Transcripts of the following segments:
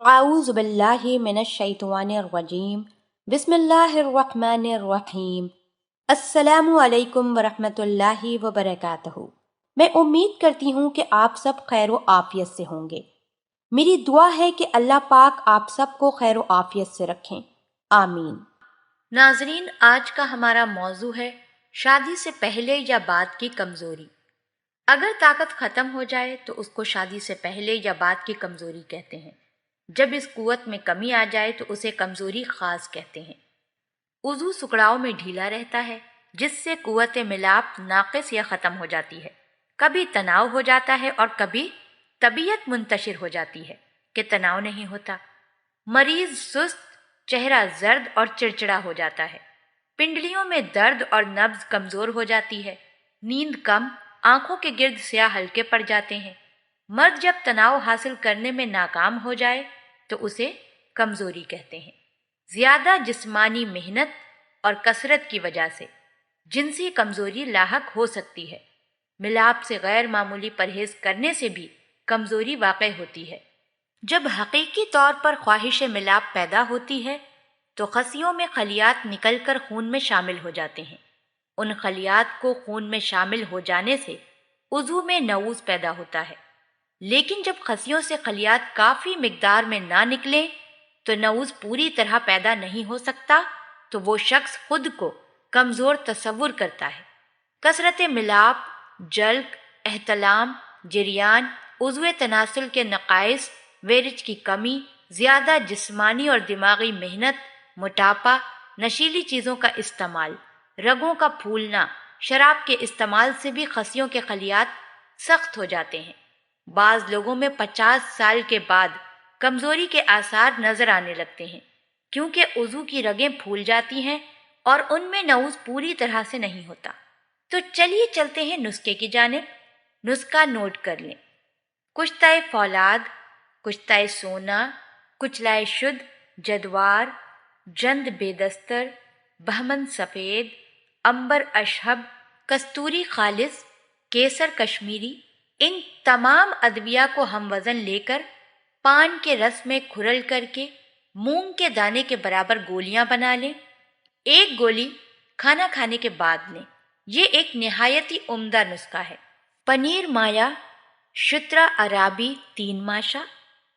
اعوذ باللہ من الشیطان الرجیم بسم اللہ الرحمن الرحیم السلام علیکم ورحمۃ اللہ وبرکاتہ۔ میں امید کرتی ہوں کہ آپ سب خیر و عافیت سے ہوں گے۔ میری دعا ہے کہ اللہ پاک آپ سب کو خیر و عافیت سے رکھیں، آمین۔ ناظرین، آج کا ہمارا موضوع ہے شادی سے پہلے یا بعد کی کمزوری۔ اگر طاقت ختم ہو جائے تو اس کو شادی سے پہلے یا بعد کی کمزوری کہتے ہیں۔ جب اس قوت میں کمی آ جائے تو اسے کمزوری خاص کہتے ہیں۔ عضو سکڑاؤ میں ڈھیلا رہتا ہے، جس سے قوت ملاپ ناقص یا ختم ہو جاتی ہے۔ کبھی تناؤ ہو جاتا ہے اور کبھی طبیعت منتشر ہو جاتی ہے کہ تناؤ نہیں ہوتا۔ مریض سست، چہرہ زرد اور چڑچڑا ہو جاتا ہے۔ پنڈلیوں میں درد اور نبض کمزور ہو جاتی ہے۔ نیند کم، آنکھوں کے گرد سیاہ ہلکے پڑ جاتے ہیں۔ مرد جب تناؤ حاصل کرنے میں ناکام ہو جائے تو اسے کمزوری کہتے ہیں۔ زیادہ جسمانی محنت اور کثرت کی وجہ سے جنسی کمزوری لاحق ہو سکتی ہے۔ ملاپ سے غیر معمولی پرہیز کرنے سے بھی کمزوری واقع ہوتی ہے۔ جب حقیقی طور پر خواہش ملاپ پیدا ہوتی ہے تو خصیوں میں خلیات نکل کر خون میں شامل ہو جاتے ہیں۔ ان خلیات کو خون میں شامل ہو جانے سے عضو میں نعوز پیدا ہوتا ہے، لیکن جب خصیوں سے خلیات کافی مقدار میں نہ نکلیں تو نعوز پوری طرح پیدا نہیں ہو سکتا، تو وہ شخص خود کو کمزور تصور کرتا ہے۔ کثرت ملاپ، جلق، احتلام، جریان، عضو تناسل کے نقائص، ویرج کی کمی، زیادہ جسمانی اور دماغی محنت، موٹاپا، نشیلی چیزوں کا استعمال، رگوں کا پھولنا، شراب کے استعمال سے بھی خصیوں کے خلیات سخت ہو جاتے ہیں۔ بعض لوگوں میں 50 سال کے بعد کمزوری کے آثار نظر آنے لگتے ہیں، کیونکہ عضو کی رگیں پھول جاتی ہیں اور ان میں نعوز پوری طرح سے نہیں ہوتا۔ تو چلیے چلتے ہیں نسخے کی جانب۔ نسخہ نوٹ کر لیں۔ کشتۂ فولاد، کشتۂ سونا، کچلائے شدھ، جدوار، جند بے دستر، بہمن سفید، عنبر اشہب، کستوری خالص، کیسر کشمیری، ان تمام ادویہ کو ہم وزن لے کر پان کے رس میں کھرل کر کے مونگ کے دانے کے برابر گولیاں بنا لیں۔ ایک گولی کھانا کھانے کے بعد لیں۔ یہ ایک نہایت ہی عمدہ نسخہ ہے۔ پنیر مایا، شترا عرابی 3 ماشا،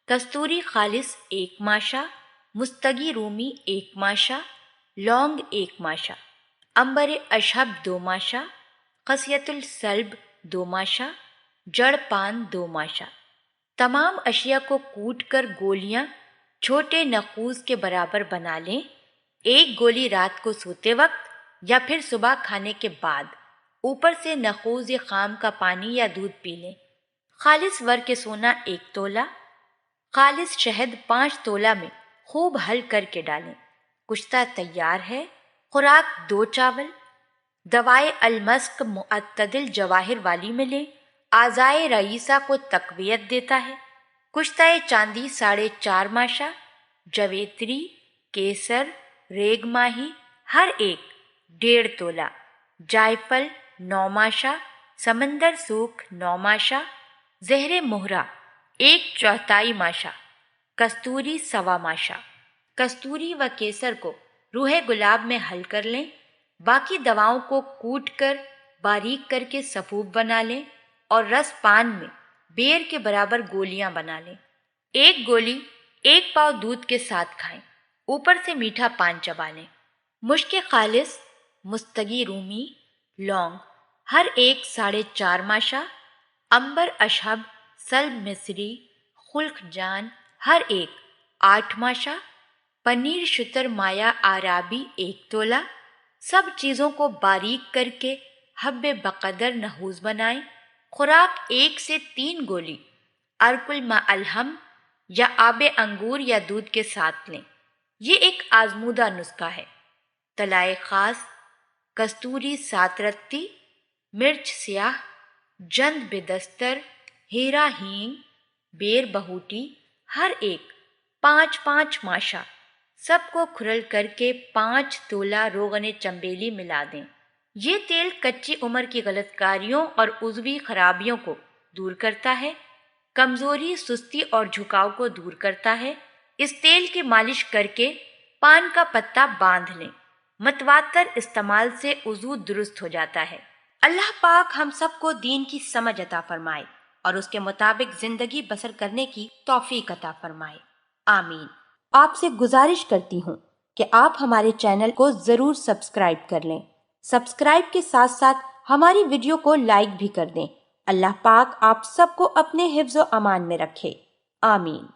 کستوری خالص 1 ماشا، مستگی رومی 1 ماشا، لونگ 1 ماشا، عنبر اشہب 2 ماشا، خصیت السلب 2 ماشا، جڑ پان 2 ماشا۔ تمام اشیاء کو کوٹ کر گولیاں چھوٹے نخوز کے برابر بنا لیں۔ ایک گولی رات کو سوتے وقت یا پھر صبح کھانے کے بعد اوپر سے نخوز خام کا پانی یا دودھ پی لیں۔ خالص ورق سونا 1 تولہ، خالص شہد 5 تولہ میں خوب حل کر کے ڈالیں۔ کشتہ تیار ہے۔ خوراک 2 چاول۔ دوائے المسک معتدل جواہر والی میں لیں۔ اعضائے رئیسہ کو تقویت دیتا ہے۔ کشتہ چاندی 4.5 ماشا، جویتری، کیسر، ریگ ماہی ہر ایک 1.5 تولہ، جائفل 9 ماشا، سمندر سوکھ 9 ماشا، زہر مہرہ 1/4 ماشا، کستوری 1.25 ماشا۔ کستوری و کیسر کو روح گلاب میں حل کر لیں۔ باقی دواؤں کو کوٹ کر باریک کر کے سفوف بنا لیں اور رس پان میں بیر کے برابر گولیاں بنا لیں۔ ایک گولی 1 پاؤ دودھ کے ساتھ کھائیں۔ اوپر سے میٹھا پان چبا لیں۔ مشک خالص، مستگی رومی، لونگ ہر ایک 4.5 ماشا، عنبر اشہب، سلب مصری، خلق جان ہر ایک 8 ماشا، پنیر شتر مایا آرابی 1 تولہ۔ سب چیزوں کو باریک کر کے حب بقدر نحوز بنائیں۔ خوراک 1 سے 3 گولی ارکل ما الہم یا آب انگور یا دودھ کے ساتھ لیں۔ یہ ایک آزمودہ نسخہ ہے۔ طلائے خاص، کستوری 7 رتی، مرچ سیاہ، جند بے دستر، ہیرا ہینگ، بیر بہوٹی ہر ایک 5 ماشا۔ سب کو کھرل کر کے 5 تولہ روغن چنبیلی ملا دیں۔ یہ تیل کچی عمر کی غلط کاریوں اور عضوی خرابیوں کو دور کرتا ہے، کمزوری، سستی اور جھکاؤ کو دور کرتا ہے، اس تیل کی مالش کر کے پان کا پتا باندھ لیں۔ متواتر استعمال سے وضو درست ہو جاتا ہے۔ اللہ پاک ہم سب کو دین کی سمجھ عطا فرمائے اور اس کے مطابق زندگی بسر کرنے کی توفیق عطا فرمائے، آمین۔ آپ سے گزارش کرتی ہوں کہ آپ ہمارے چینل کو ضرور سبسکرائب کر لیں۔ سبسکرائب کے ساتھ ساتھ ہماری ویڈیو کو لائک بھی کر دیں۔ اللہ پاک آپ سب کو اپنے حفظ و امان میں رکھے، آمین۔